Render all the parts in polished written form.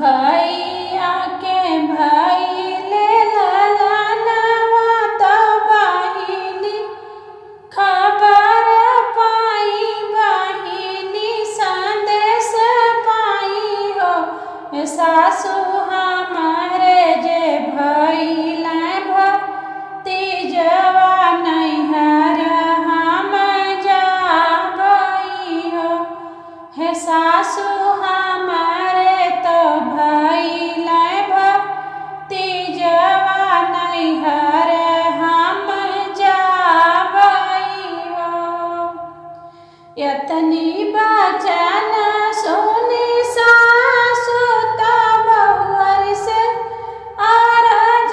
भैया के भइले ललनवा त बहिनी खबर पाई, बहिनी संदेश पाई हो। सासु हमारे जे भइले भतीजवा नैहर हम जाबई हो। हे सासु हमारे तो भइले भतीजवा नैहर हम जाबई हो। यतनी बचन सुनी सासु त बहुअर से अरज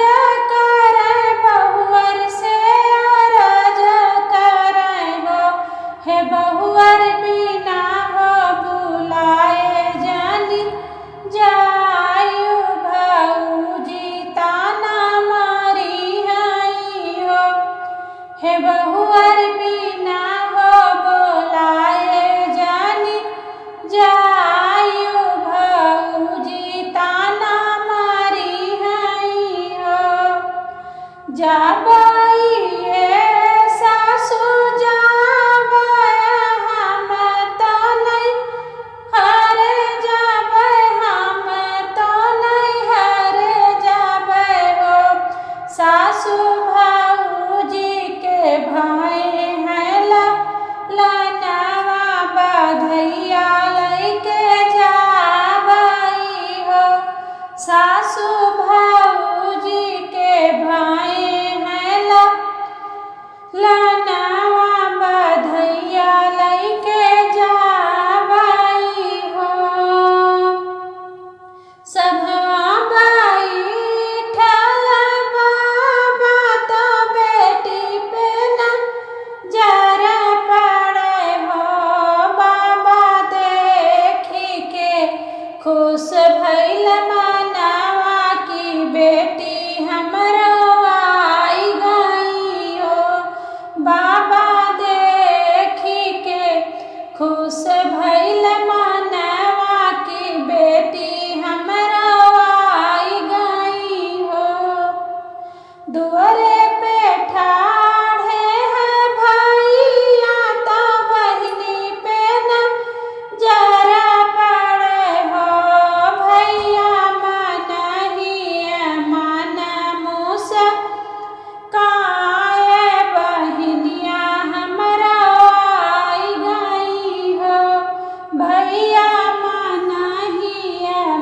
करे, बहुअर से अरज करे हो। हे बहुअर बिना हो बुलाए जानी जायु, भौजी ताना मारी हई हो। हे बहुअर बिना हो बुलाए जानी जायु, भौजी ताना मारी हई हो। जाबई ये सासु जाबई हम तो नहीं हरे जाबई, हम तो नहीं हरे जाबई हो। सासु भौजी के भाई हैं ललनवा बधैया लैके जाबई हो। सासु भौजी के भाई हैं ललनवा बधैया लैके जाबई हो। सभा बैठल बाबा तो बेटी पे नजर पड़े हो। बाबा देखी के खुश भइल मनवा की बेटी हमरो आई गई हो। बाबा देखी के खुश भइल मनवा की बेटी हमरो आई गई हो। दुआरे पे ठाढ़े हैं भैया तो बहिनी पे नजर पड़े हो। भैया मन ही मन मुस्काए, बहिनिया हमरा आई गई हो। भैया मन ही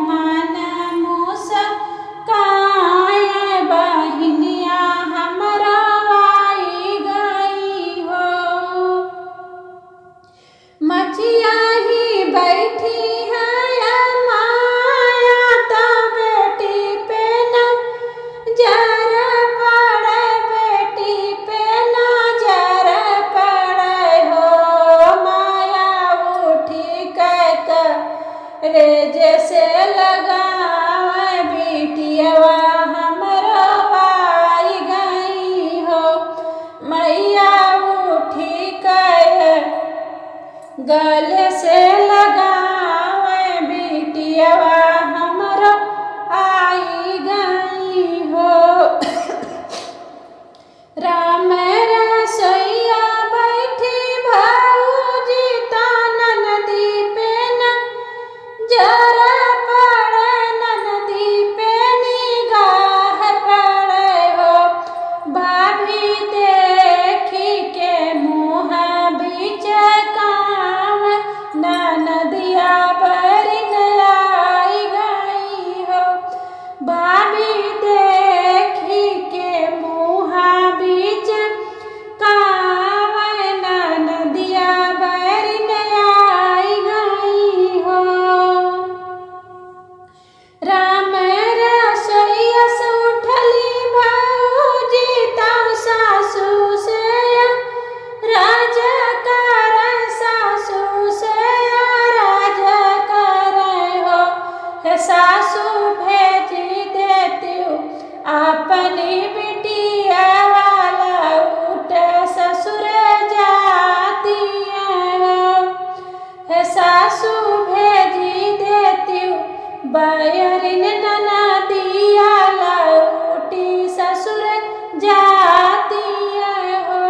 मन मुस्काए, बहिनिया हमरा आई गई हो। मचिया ही बैठी है माया तो बेटी पे नजर पड़े, बेटी पे नजर पड़े हो। माया उठी रे जैसे लगावे, बेटियवा हमरो आई गई हो। मैया उठी गले से लगावे, बेटियवा हमरो आई गई हो। राम रसोइया बैठी भौजी तो ननदी पे नजर पड़े, ननदी पे निगाह पड़े हो। भाभी देखी के मुँह बीच काम, ननदिया बरिन आई गई हो। भाभी देखी के मुँह बीच काम, ननदिया बरिन आई गई हो। राम रसोइया से उठली भौजी तो सासु से राज करे, सासु से राज करे हो। हे सासु भेजी देती अपनी बिटिया वाला उठ ससुर जाती है हो। हे सासु भेजी देती बयरिन ननदिया लौटी ससुर जाती हो।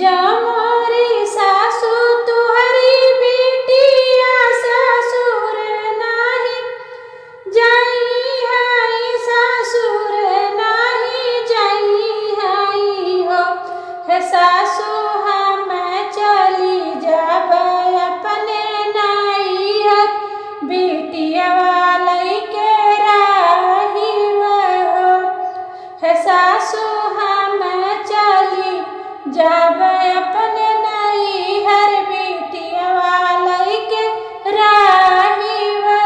जमोरी सासू तुहरी बेटिया ससुर नाही जाई हई ससुर नाही जाई हई हो। हे सासू हम चली जब अपने नैहर बेटिया वाले के राही हो। हे सासू हम चली जब अपने नैहर बेटिया वाले के राही हो।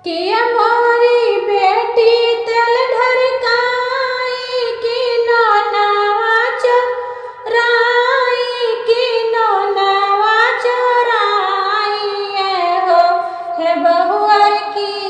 कि मोरी बेटी तेल ढरकाई कि नौनवा चोराई कि नौनवा चोराई हो। हे बहुअर की